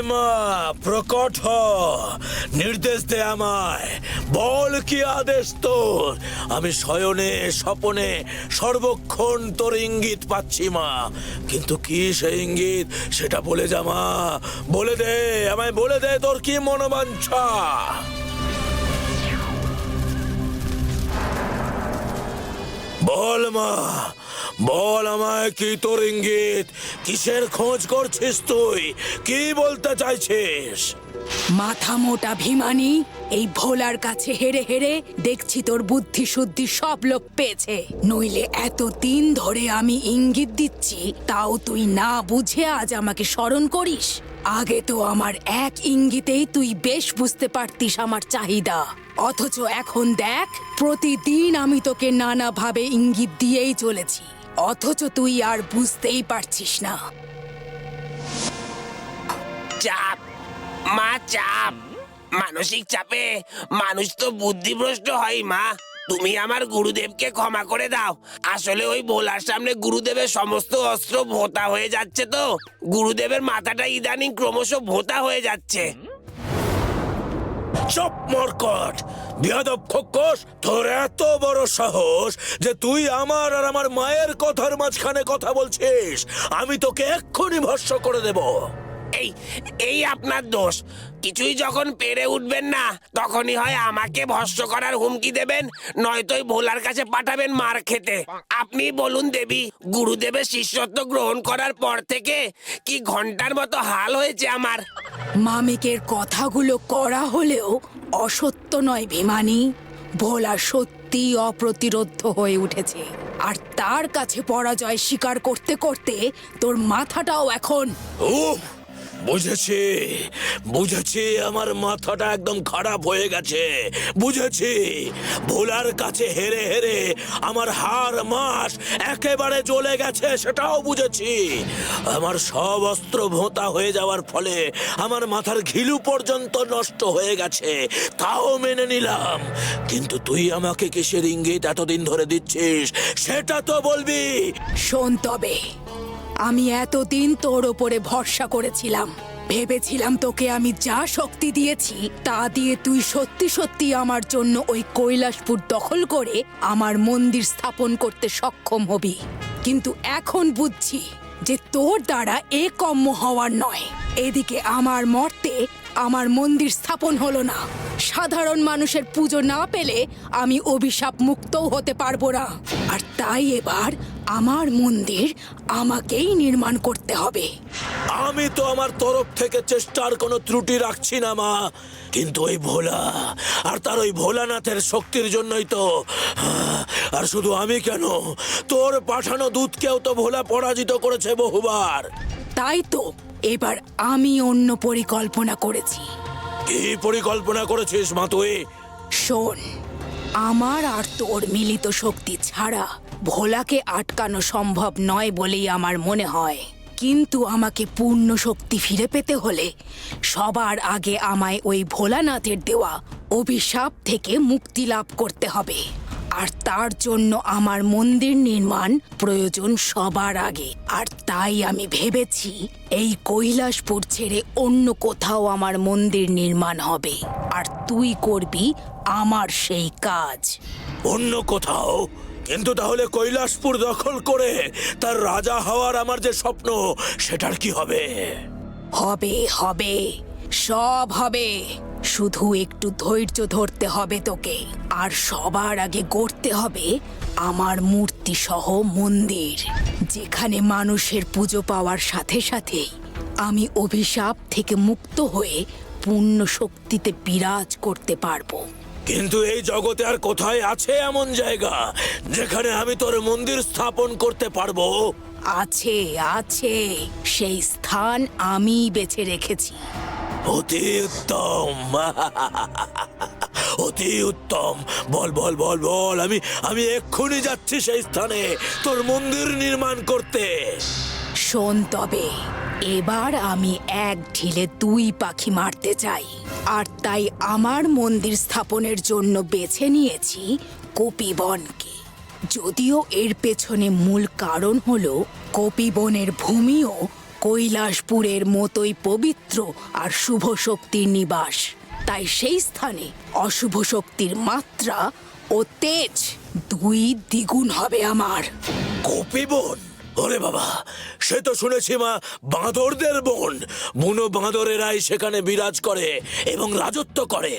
মা প্রকট হ, নির্দেশ দে আমায়, বল কি আদেশ তোর। আমি শয়নে স্বপনে সর্বক্ষণ তোর ইঙ্গিত পাচ্ছি মা, কিন্তু কি সেই ইঙ্গিত সেটা বলে যা মা, বলে দে আমায়, বলে দে তোর কি মনোবাঞ্ছা। বল মা, বল আমায় কি তোর ইঙ্গিত, কিসের খোঁজ করছিস তুই, কি বলতে চাইছিস? মাথা মোটা ভিমানি, এই ভোলার কাছে হেরে হেরে দেখছি তোর বুদ্ধি শুদ্ধি সব লোক পেয়েছে। নইলে এত দিন ধরে আমি ইঙ্গিত দিচ্ছি, তাও তুই না বুঝে আজ আমাকে স্মরণ করিস। আগে তো আমার এক ইঙ্গিতেই তুই বেশ বুঝতে পারতিস আমার চাহিদা, অথচ এখন দেখ প্রতিদিন আমি তোকে নানাভাবে ইঙ্গিত দিয়েই চলেছি, অথচ তুই আর বুঝতেই পারছিস না। চাপ মা, চাপ, মানসিক চাপে মানুষ তো বুদ্ধিভ্রষ্ট হয় মা। তুমি আমার গুরুদেবকে ক্ষমা করে দাও। আসলে ওই ভোলার সামনে গুরুদেবের সমস্ত অস্ত্র ভোঁতা হয়ে যাচ্ছে, তো গুরুদেবের মাথাটা ইদানিং ক্রমশ ভোঁতা হয়ে যাচ্ছে। চুপ মরকট, বিয়াদব খোকস, তোর এত বড় সাহস যে তুই আমার আর আমার মায়ের কথার মাঝখানে কথা বলছিস। আমি তোকে এক্ষুনি ভস্ম করে দেব। এই এই আপনার দোষ। কিছুই যখন পেরে উঠবেন না, তখনই হয় আমাকে ভস্ম করার হুমকি দেবেন, নয়তো ওই ভোলার কাছে পাঠাবেন মার খেতে। আপনি বলুন দেবী, গুরুদেবের শিষ্যত্ব গ্রহণ করার পর থেকে কি ঘন্টার মতো হাল হয়েছে আমার। মামিকের কথাগুলো করা হলেও অসত্য নয় ভিমানি। ভোলা সত্যি অপ্রতিরোধ্য হয়ে উঠেছে, আর তার কাছে পরাজয় স্বীকার করতে করতে তোর মাথাটাও এখন উফ, বুঝেছি বুঝেছি, আমার মাথাটা একদম খারাপ হয়ে গেছে। বুঝেছি, ভোলার কাছে হেরে হেরে আমার হাড় মাস একেবারে জ্বলে গেছে, সেটাও বুঝেছি। আমার সব অস্ত্র ভোঁতা হয়ে যাওয়ার ফলে আমার মাথার ঘিলু পর্যন্ত নষ্ট হয়ে গেছে, তাও মেনে নিলাম। কিন্তু তুই আমাকে কিসের ইঙ্গিত এতদিন ধরে দিচ্ছিস সেটা তো বলবি। শোন তবে, আমি এতদিন তোর ওপরে ভরসা করেছিলাম, ভেবেছিলাম তোকে আমি যা শক্তি দিয়েছি তা দিয়ে তুই সত্যি সত্যি আমার জন্য ওই কৈলাসপুর দখল করে আমার মন্দির স্থাপন করতে সক্ষম হবি। কিন্তু এখন বুঝছি যে তোর দ্বারা এ কম্য হওয়ার নয়। এদিকে আমার মর্তে আমার মন্দির স্থাপন হলো না, সাধারণ মানুষের পুজো না পেলে আমি অভিশাপ মুক্তও হতে পারবো না, আর তাই এবার আমার মন্দির আমাকেই নির্মাণ করতে হবে। আমি তো আমার তরফ থেকে চেষ্টার কোনো ত্রুটি রাখছি না মা, কিন্তু ওই ভোলা আর তার ওই ভোলানাথের শক্তির জন্যই তো। আর শুধু আমি কেন, তোর পাঠানো দূতকেও তো ভোলা পরাজিত করেছে বহুবার। তাই তো এবার আমি অন্য পরিকল্পনা করেছি। কি পরিকল্পনা করেছিস মা তুই? শোন, আমার আর তোর মিলিত শক্তি ছাড়া ভোলাকে আটকানো সম্ভব নয় বলেই আমার মনে হয়, কিন্তু আমাকে পূর্ণ শক্তি ফিরে পেতে হলে সবার আগে আমায় ওই ভোলানাথের দেওয়া অভিশাপ থেকে মুক্তি লাভ করতে হবে, আর তার জন্য আমার মন্দির নির্মাণ প্রয়োজন সবার আগে। আর তাই আমি ভেবেছি এই কৈলাসপুর ছেড়ে অন্য কোথাও আমার মন্দির নির্মাণ হবে, আর তুই করবি আমার সেই কাজ। অন্য কোথাও? কিন্তু তাহলে কৈলাসপুর দখল করে তার রাজা হওয়ার আমার যে স্বপ্ন, সেটার কি হবে? হবে হবে, সব হবে, শুধু একটু ধৈর্য ধরতে হবে তোকে। আর সবার আগে গড়তে হবে আমার মূর্তি সহ মন্দির, যেখানে মানুষের পুজো পাওয়ার সাথে সাথে আমি অভিশাপ থেকে মুক্ত হয়ে পূর্ণ শক্তিতে বিরাজ করতে পারবো। কিন্তু এই জগতে আর কোথায় আছে এমন জায়গা যেখানে আমি তোর মন্দির স্থাপন করতে পারবো? আছে আছে, সেই স্থান আমি বেছে রেখেছি। অতি উত্তম, অতি উত্তম, বল বল বল বল, আমি এক্ষুনি যাচ্ছি সেই স্থানে তোর মন্দির নির্মাণ করতে। শোন তবে, এবার আমি এক ঢিলে দুই পাখি মারতে চাই, আর তাই আমার মন্দির স্থাপনের জন্য বেছে নিয়েছি কপিবনকে। যদিও এর পেছনে মূল কারণ হলো কপিবনের ভূমিও কৈলাসপুরের মতোই পবিত্র আর শুভ শক্তির নিবাস। তাই সেই স্থানে অশুভ শক্তির মাত্রা ও তেজ দুই দ্বিগুণ হবে আমার। কপি বোন? ওরে বাবা, সে তো শুনেছি মা বাঁদরদের বোন। বুনো বাঁদরেরাই সেখানে বিরাজ করে এবং রাজত্ব করে।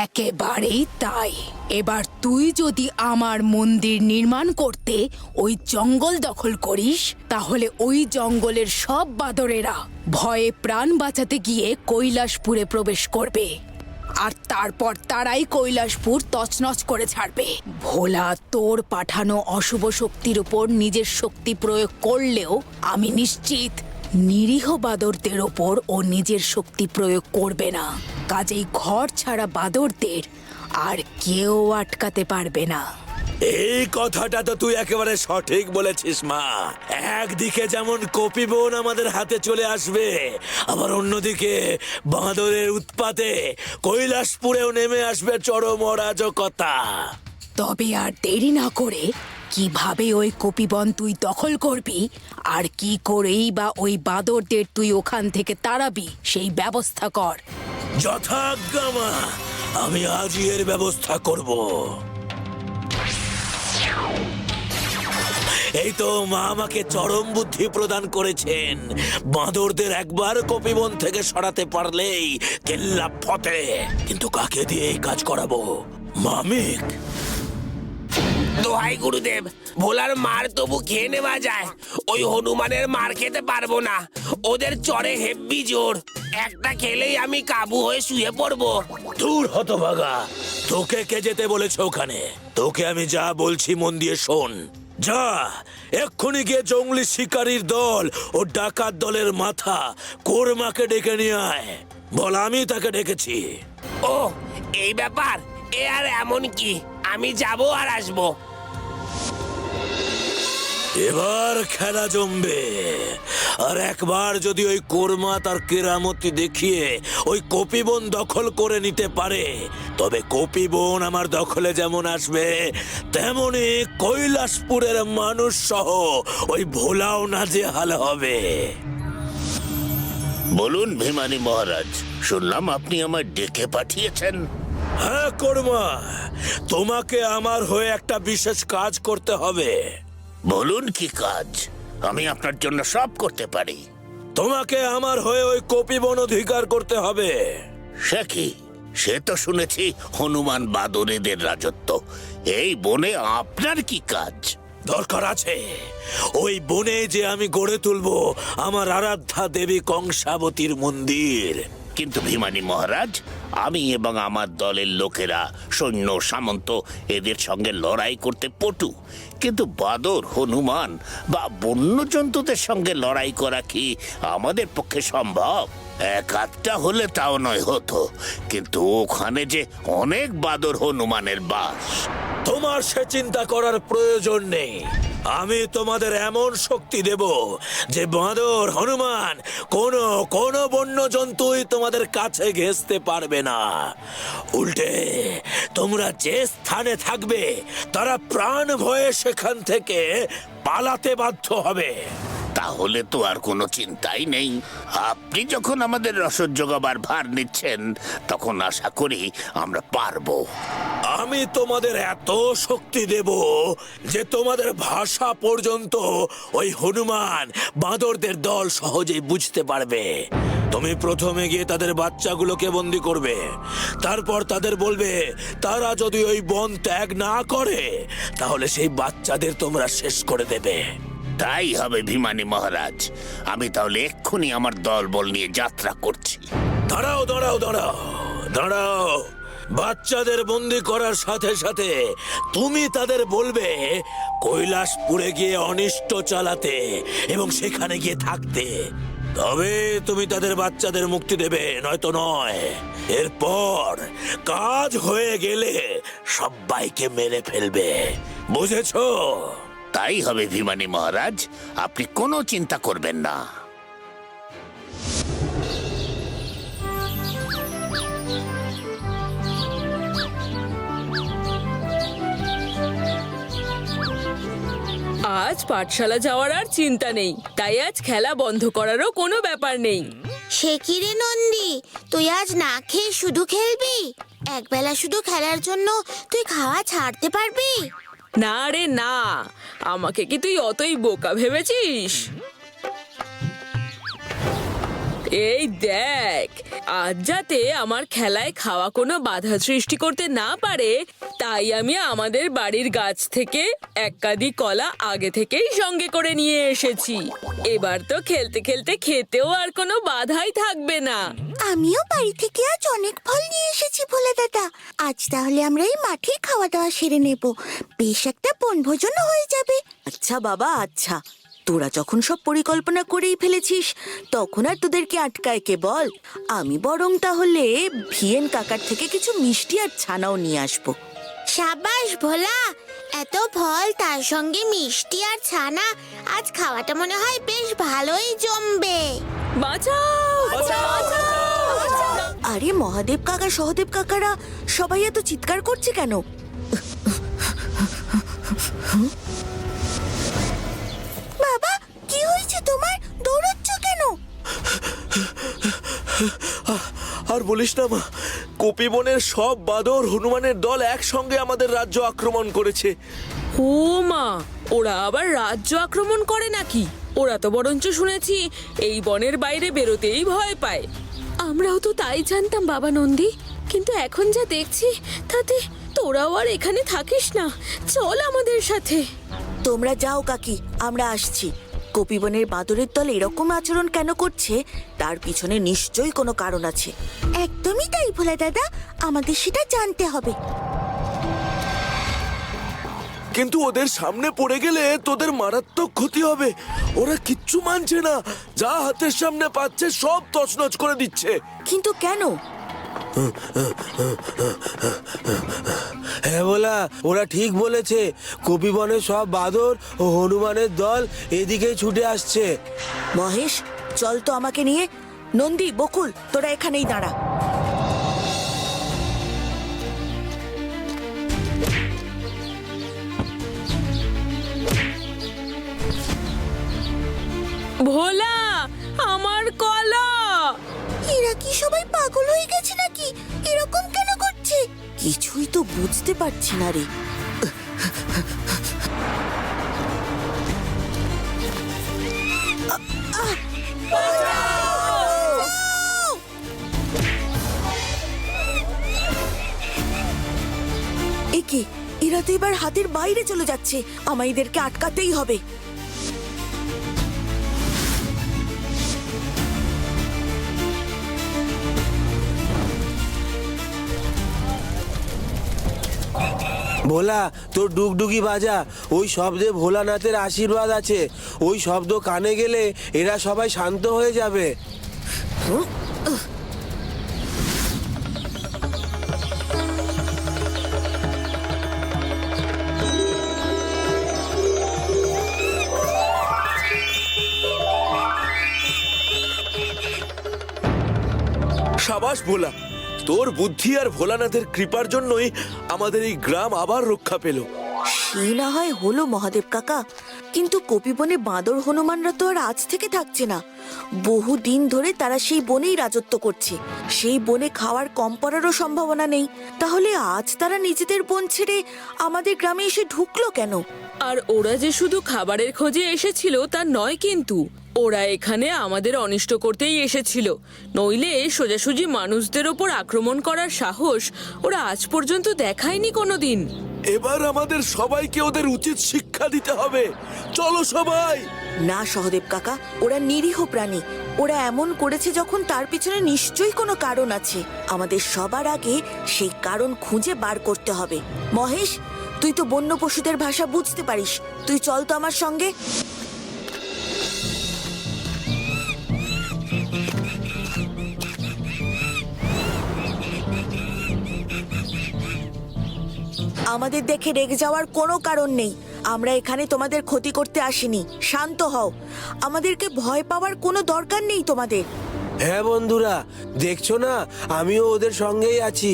একেবারেই তাই। এবার তুই যদি আমার মন্দির নির্মাণ করতে ওই জঙ্গল দখল করিস, তাহলে ওই জঙ্গলের সব বাঁদরেরা ভয়ে প্রাণ বাঁচাতে গিয়ে কৈলাসপুরে প্রবেশ করবে, আর তারপর তারাই কৈলাসপুর তছনছ করে ছাড়বে। ভোলা তোর পাঠানো অশুভ শক্তির উপর নিজের শক্তি প্রয়োগ করলেও আমি নিশ্চিত নিরীহ বাদরদের ওপর ও নিজের শক্তি প্রয়োগ করবে না। কাজেই ঘর ছাড়া বাদরদের আর কেউ আটকাতে পারবে না। এই কথাটা তো তুই একেবারে সঠিক বলেছিস মা। একদিকে যেমন কপি বোন আমাদের হাতে চলে আসবে, আবার অন্যদিকে বাঁদরের উৎপাতে কৈলাসপুরেও নেমে আসবে চরম অরাজকতা। তবে আর দেরি না করে কিভাবে ওই কপিবন তুই দখল করবি, আর কি করেই বা ওই বাদরদের তুই ওখান থেকে তাড়াবি, সেই ব্যবস্থা কর। যথাজ্ঞা মা, আমি আজই এর ব্যবস্থা করব। এই তো মা আমাকে চরম বুদ্ধি প্রদান করেছেন। বাঁদরদের একবার কপিবন থেকে সরাতে পারলেই কেল্লা ফতে। কিন্তু কাকে দিয়ে এই কাজ করাবো? মামিক? দোহাই গুরুদেব, ভোলার মার তবু খেয়ে নেওয়া যায়, ওই হনুমানের মার খেতে পারবো না। ওদের চড়ে হেব্বি জোর, একটা খেলেই আমি কাবু হয়ে শুয়ে পড়বো। দূর হতভাগা, তোকে কে যেতে বলেছে ওখানে? তোকে আমি যা বলছি মন দিয়ে শোন। যা এক্ষুনি গিয়ে জঙ্গলি শিকারীর দল ও ডাকাত দলের মাথা কোরমাকে ডেকে নিয়ে আয়। বল আমি তাকে ডেকেছি। ও, এই ব্যাপার? এ আর এমন কি, আমি যাবো আর আসবো। এবার খেলা জমবে। আর একবার যদি ওই কোরমা তার কেরামতি দেখিয়ে ওই কপিবন দখল করে নিতে পারে, তবে কপিবন আমার দখলে যেমন আসবে, তেমনি কৈলাসপুরের মানুষ সহ ওই ভোলাও নাজেহাল হবে। বলুন ভিমানী মহারাজ, শুনলাম আপনি আমায় ডেকে পাঠিয়েছেন। হ্যাঁ কোরমা, তোমাকে আমার হয়ে একটা বিশেষ কাজ করতে হবে। বলুন কি কাজ? আমি আপনার জন্য সব করতে পারি। তোমাকে আমার হয়ে ওই কপিবন অধিকার করতে হবে। সে কি? সে তো শুনেছি হনুমান বাদরেদের রাজত্ব। এই বনে আপনার কি কাজ? দরকার আছে। ওই বনে যে আমি গড়ে তুলবো আমার আরাধ্যা দেবী কংসাবতীর মন্দির। কিন্তু ভিমানী মহারাজ, আমি এবং আমার দলের লোকেরা, সৈন্য সামন্ত এদের সঙ্গে লড়াই করতে পটু, কিন্তু বাদর, হনুমান বা বন্য জন্তুদের সঙ্গে লড়াই করা কি আমাদের পক্ষে সম্ভব? এক আধটা হলে তাও নয় হতো, কিন্তু ওখানে যে অনেক বাদর হনুমানের বাস। তোমার সে চিন্তা করার প্রয়োজন নেই। আমি তোমাদের এমন শক্তি দেব যে বাঁদর, হনুমান, কোনো বন্য জন্তুই তোমাদের কাছে ঘেঁষতে পারবে না। উল্টে তোমরা যে স্থানে থাকবে তারা প্রাণ ভয়ে সেখান থেকে পালাতে বাধ্য হবে। তাহলে তো আর কোনো চিন্তাই নেই। আপনি যখন আমাদের রসদ জোগাবার ভার নিচ্ছেন, তখন আশা করি আমরা পারবো। আমি তোমাদের এত শক্তি দেব যে তোমাদের ভাষা পর্যন্ত ওই হনুমান বাঁদরদের দল সহজেই বুঝতে পারবে। তুমি প্রথমে গিয়ে তাদের বাচ্চাগুলোকে বন্দি করবে, তারপর তাদের বলবে তারা যদি ওই বন ত্যাগ না করে তাহলে সেই বাচ্চাদের তোমরা শেষ করে দেবে। তাই হবে ভিমানী মহারাজ। আমি তাহলে এক্ষুনি আমার দলবল নিয়ে যাত্রা করছি। দাঁড়াও দাঁড়াও দাঁড়াও দাঁড়াও। বাচ্চাদের বন্দি করার সাথে সাথে তুমি তাদের বলবে কৈলাসপুরে গিয়ে অনিষ্ট চালাতে এবং সেখানে গিয়ে থাকতে। তবে তুমি তাদের বাচ্চাদের মুক্তি দেবে, নয়তো নয়। এরপর কাজ হয়ে গেলে সবাইকে মেরে ফেলবে। বুঝেছো? তাই হবে ভিমানী মহারাজ, আপনি কোনো চিন্তা করবেন না। আজ পাঠশালা যাওয়ার আর চিন্তা নেই, তাই আজ খেলা বন্ধ করারও কোনো ব্যাপার নেই। সে কি রে নন্দী, তুই আজ না খেয়ে শুধু খেলবি? একবেলা শুধু খেলার জন্য তুই খাওয়া ছাড়তে পারবি? না রে না, আমাকে কি তুই অতই বোকা ভেবেছিস? এই দেখ, আজ যাতে আমার খেলায় খাওয়া কোনো বাধা সৃষ্টি করতে না পারে, তাই আমি আমাদের বাড়ির গাছ থেকে এক কাঁদি কলা আগে থেকেই সঙ্গে করে নিয়ে এসেছি। এবার তো খেলতে খেলতে খেতেও আর কোনো বাধাই থাকবে না। আমিও বাড়ি থেকে আজ অনেক ফল নিয়ে এসেছি ভোলা দাদা। আজ তাহলে আমরা এই মাঠে খাওয়া দাওয়া সেরে নেব, বেশ একটা বনভোজনও হয়ে যাবে। আচ্ছা বাবা, আচ্ছা, তোরা যখন সব পরিকল্পনা করেই ফেলেছিস তখন আর তোদেরকে আটকায় কে বল? আমি বরং তাহলে ভিয়েন কাকার থেকে কিছু মিষ্টি আর ছানাও নিয়ে আসবো। সাবাস ভোলা, এত ফল তার সঙ্গে মিষ্টি আর ছানা, আজ খাওয়াটা মনে হয় বেশ ভালোই জমবে। বাঁচাও, বাঁচাও! আরে মহাদেব কাকা, সহদেব কাকারা সবাই এত চিৎকার করছে কেন? বাবা, কি হয়েছে তোমার? দৌড়াচ্ছ কেন? আর বলিস না মা, কপি বনের সব বাদর হনুমানের দল একসঙ্গে আমাদের রাজ্য আক্রমণ করেছে। ও মা, ওরা আবার রাজ্য আক্রমণ করে নাকি? ওরা তো বরঞ্চ শুনেছি এই বনের বাইরে বেরোতেই ভয় পায়। আমরাও তো তাই জানতাম বাবা নন্দী, কিন্তু এখন যা দেখছি তাতে তোরাও আর এখানে থাকিস না, চল আমাদের সাথে। তোমরা যাও কাকি, আমরা আসছি। কপিবনের বাদরের দল এরকম আচরণ কেন করছে তার পিছনে নিশ্চয়ই কোনো কারণ আছে। একদমই তাই ভোলা দাদা, আমাদের সেটা জানতে হবে। কিন্তু ওদের সামনে পড়ে গেলে তোদের মারাত্মক ক্ষতি হবে। ওরা কিচ্ছু মানছে না, যা হাতের সামনে পাচ্ছে সব তছনছ করে দিচ্ছে। কিন্তু কেন? হ্যাঁ বলা, ওরা ঠিক বলেছে। কপিবনের সব বাদর ও হনুমানের দল এদিকেই ছুটে আসছে। মহেশ, চল তো আমাকে নিয়ে। নন্দী, বকুল, তোরা এখানেই দাঁড়া। ভোলা, আমার কলা! এরা কি সবাই পাগল হয়ে গেছে নাকি? এরকম কেন করছে? কিছুই তো বুঝতে পারছি না রে। একে, এরা তো এবার হাতের বাইরে চলে যাচ্ছে। আমায় এদেরকে আটকাতেই হবে। ভোলা, তোর ডুগডুগি বাজা, ওই শব্দে ভোলানাথের আশীর্বাদ আছে। ওই শব্দ কানে গেলে এরা সবাই শান্ত হয়ে যাবে। সাবাস ভোলা, তোর বুদ্ধি আর ভোলানাথের কৃপার জন্যই আমাদের এই গ্রাম আবার রক্ষা পেল। সে না হয় হলো মহাদেব কাকা, কিন্তু কপিবনে বাঁদর হনুমানরা তো আর আজ থেকে থাকছে না। বহু দিন ধরে তারা সেই বনেই রাজত্ব করছে। সেই বনে খাওয়ার কম পড়ারও সম্ভাবনা নেই। তাহলে আজ তারা নিজেদের বন ছেড়ে আমাদের গ্রামে এসে ঢুকলো কেন? আর ওরা যে শুধু খাবারের খোঁজে এসেছিল তা নয়, কিন্তু ওরা এখানে আমাদের অনিষ্ট করতেই এসেছিল। নইলে সোজাসুজি মানুষদের ওপর আক্রমণ করার সাহস ওরা আজ পর্যন্ত দেখায়নি কোনোদিন। এবার আমাদের সবাইকে ওদের উচিত শিক্ষা দিতে হবে। চলো সবাই। না সহদেব কাকা, ওরা নিরীহ প্রাণী। ওরা এমন করেছে যখন তার পিছনে নিশ্চয়ই কোনো কারণ আছে। আমাদের সবার আগে সেই কারণ খুঁজে বার করতে হবে। মহেশ, তুই তো বন্য পশুদের ভাষা বুঝতে পারিস, তুই চল তো আমার সঙ্গে। আমাদের দেখে রেগে যাওয়ার কোনো কারণ নেই। আমরা এখানে তোমাদের ক্ষতি করতে আসিনি। শান্ত হও, আমাদেরকে ভয় পাওয়ার কোনো দরকার নেই তোমাদের। হ্যাঁ বন্ধুরা, দেখছো না আমিও ওদের সঙ্গেই আছি।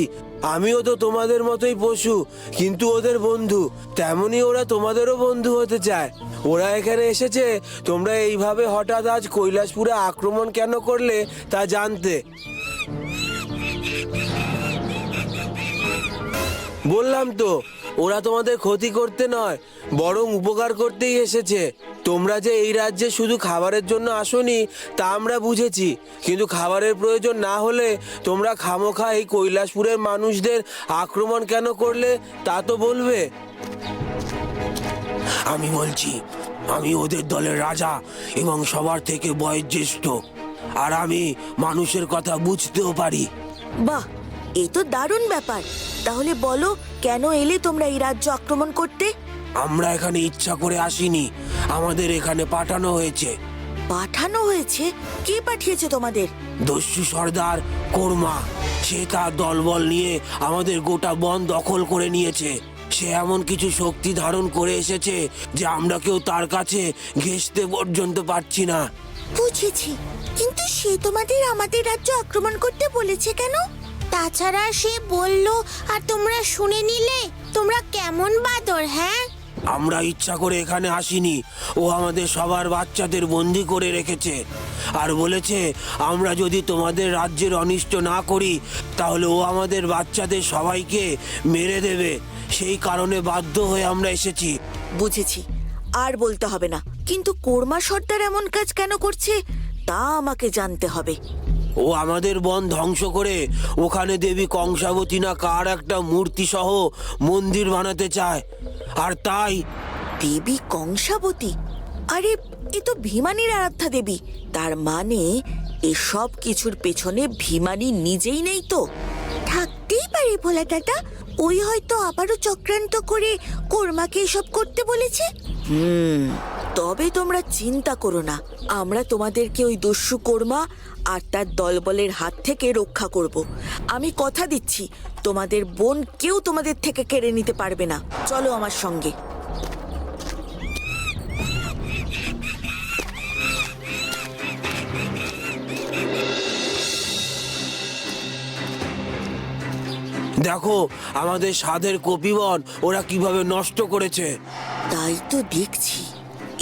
আমিও তো তোমাদের মতোই পশু, কিন্তু ওদের বন্ধু। তেমনি ওরা তোমাদেরও বন্ধু হতে চায়। ওরা এখানে এসেছে তোমরা এইভাবে হঠাৎ আজ কৈলাসপুরে আক্রমণ কেন করলে তা জানতে। বললাম তো, ওরা তোমাদের ক্ষতি করতে নয়, বরং উপকার করতেই এসেছে। তোমরা যে এই রাজ্যে শুধু খাবারের জন্য আসোনি তা আমরা বুঝেছি, কিন্তু খাবারের প্রয়োজন না হলে তোমরা খামোখা এই কৈলাসপুরের মানুষদের আক্রমণ কেন করলে তা তো বলবে। আমি বলছি, আমি ওদের দলের রাজা এবং সবার থেকে বয়োজ্যেষ্ঠ, আর আমি মানুষের কথা বুঝতেও পারি। বাহ, এই তো দারুণ ব্যাপার। তাহলে বলো, কেন এলে তোমরা এই রাজ্য আক্রমণ করতে? আমরা এখানে ইচ্ছা করে আসিনি, আমাদের এখানে পাঠানো হয়েছে। পাঠানো হয়েছে? কে পাঠিয়েছে তোমাদের? দস্যু সর্দার কোরমা, সে তার দলবল নিয়ে আমাদের গোটা বন দখল করে নিয়েছে। সে এমন কিছু শক্তি ধারণ করে এসেছে যে আমরা কেউ তার কাছে ঘেঁষতে পর্যন্ত পারছি না। বুঝেছি, কিন্তু সে তোমাদের আমাদের রাজ্য আক্রমণ করতে বলেছে কেন? তাছাড়া সে বলল আর তোমরা শুনে নিলে। তোমরা কেমন বাদর, হ্যাঁ? আমরা ইচ্ছা করে এখানে আসিনি, ও আমাদের সবার বাচ্চাদের বন্দি করে রেখেছে আর বলেছে আমরা যদি তোমাদের রাজ্যের অনিষ্ট না করি তাহলে ও আমাদের বাচ্চাদের সবাইকে মেরে দেবে। সেই কারণে বাধ্য হয়ে আমরা এসেছি। বুঝেছি, আর বলতে হবে না। কিন্তু কোরমা সর্দার এমন কাজ কেন করছে তা আমাকে জানতে হবে। ও আমাদের বন ধ্বংস করে ওখানে দেবী কংসাবতী না কার একটা মূর্তি সহ মন্দির বানাতে চায়। আর তাই দেবী কংসাবতী? আরে, এ তো ভীমানির আরাধ্যা দেবী। তার মানে এসব কিছুর পেছনে ভীমানি নিজেই নেই তো? থাকতেই পারে ভোলা দাদা, ওই হয়তো আবারও চক্রান্ত করে কোরমাকে এসব করতে বলেছে। তবে তোমরা চিন্তা করো না, আমরা তোমাদেরকে ওই দস্যু কোরমা আর তার দলবলের হাত থেকে রক্ষা করব। আমি কথা দিচ্ছি, তোমাদের বোন কেউ তোমাদের থেকে কেড়ে নিতে পারবে না। চলো আমার সঙ্গে। দেখো আমাদের স্বাদের কপিবন ওরা কিভাবে নষ্ট করেছে। তাই তো দেখছি,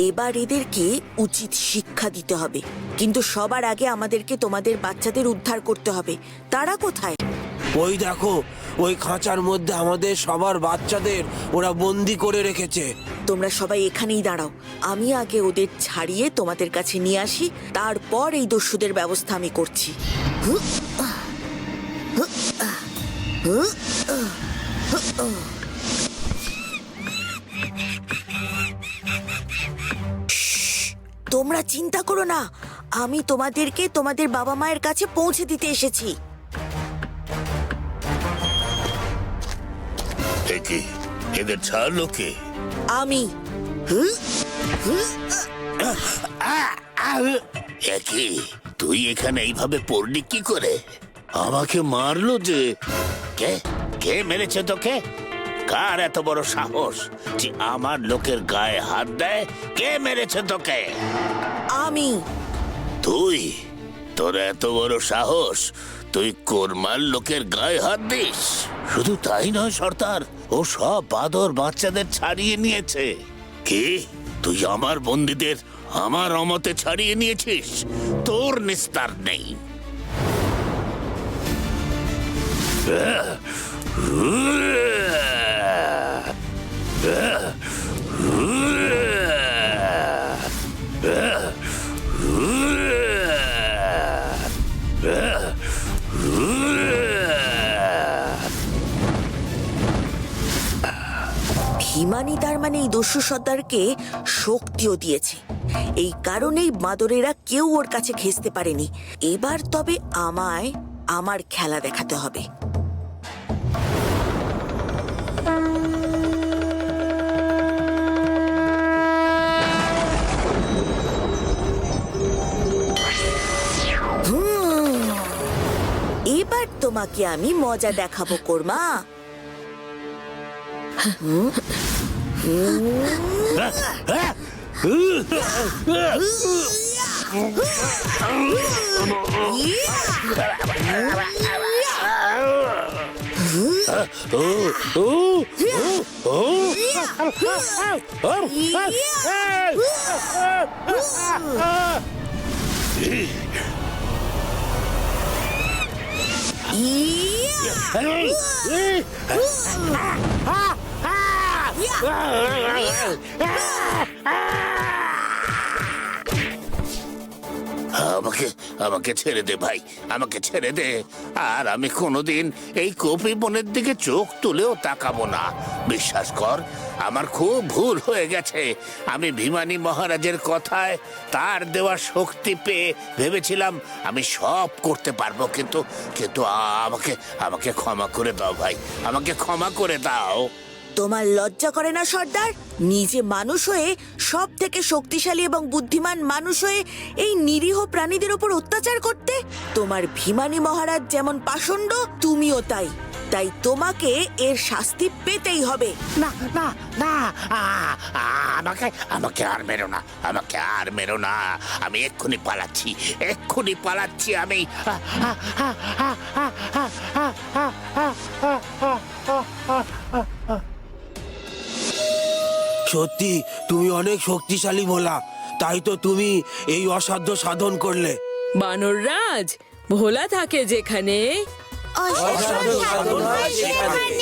এবার এদেরকে উচিত শিক্ষা দিতে হবে। কিন্তু সবার আগে আমাদেরকে তোমাদের বাচ্চাদের উদ্ধার করতে হবে। তারা কোথায়? ওই দেখো, ওই খাঁচার মধ্যে আমাদের সবার বাচ্চাদের ওরা বন্দি করে রেখেছে। তোমরা সবাই এখানেই দাঁড়াও, আমি আগে ওদের ছাড়িয়ে তোমাদের কাছে নিয়ে আসি, তারপর এই দস্যুদের ব্যবস্থা আমি করছি। তোমরা চিন্তা করো না, আমি তোমাদেরকে তোমাদের বাবা মায়ের কাছে পৌঁছে দিতে এসেছি। কি এদের ছাড়লো কে? আমি। একই, তুই এখানে এইভাবে পড়লি কি করে? আমাকে মারলো যে। কে কে মেরেছে তোকে? কার এত বড় সাহস যে আমার লোকের গায়ে হাত দেয়? কে মেরেছে তোকে? আমি। তুই? তোর এত বড় সাহস তুই কোরমার লোকের গায়ে হাত দিস? শুধু তাই নয় সর্দার, ও সব বাদর বাচ্চাদের ছাড়িয়ে নিয়েছে। কি তুই আমার বন্দীদের আমার অমতে ছাড়িয়ে নিয়েছিস? তোর নিস্তার নেই। ভীমানি তার মানে এই দস্যু সর্দারকে শক্তিও দিয়েছে। এই কারণেই বাঁদরেরা কেউ ওর কাছে ঘেঁষতে পারেনি। এবার তবে আমায় আমার খেলা দেখাতে হবে। এবার তোমাকে আমি মজা দেখাবো কোরমা। আমাকে আমাকে ছেড়ে দে ভাই, আমাকে ছেড়ে দে। আর আমি কোনোদিন এই কপি বনের দিকে চোখ তুলেও তাকাবো না। বিশ্বাস কর, আমার খুব ভুল হয়ে গেছে। আমি ভিমানী মহারাজের কথায় তার দেওয়া শক্তি পেয়ে ভেবেছিলাম আমি সব করতে পারবো, কিন্তু কিন্তু আমাকে আমাকে ক্ষমা করে দাও ভাই, আমাকে ক্ষমা করে দাও। তোমার লজ্জা করে না সর্দার? নিজে মানুষ হয়ে, সব থেকে শক্তিশালী এবং বুদ্ধিমান মানুষ হয়ে এই নিরীহ প্রাণীদের উপর অত্যাচার করতে? তোমার ভিমানী মহারাজ যেমন পাষণ্ড, তুমিও তাই। তাই তোমাকে এর শাস্তি পেতেই হবে। না না না, আমাকে আমাকে আর মেরো না, আমাকে আর মেরো না। আমি এক্ষুনি পালাচ্ছি, এক্ষুনি পালাচ্ছি আমি। সত্যি তুমি অনেক শক্তিশালী ভোলা, তাই তো তুমি এই অসাধ্য সাধন করলে। বানররাজ, ভোলা থাকে যেখানে অসাধারণ সাধন হয় সেখানে।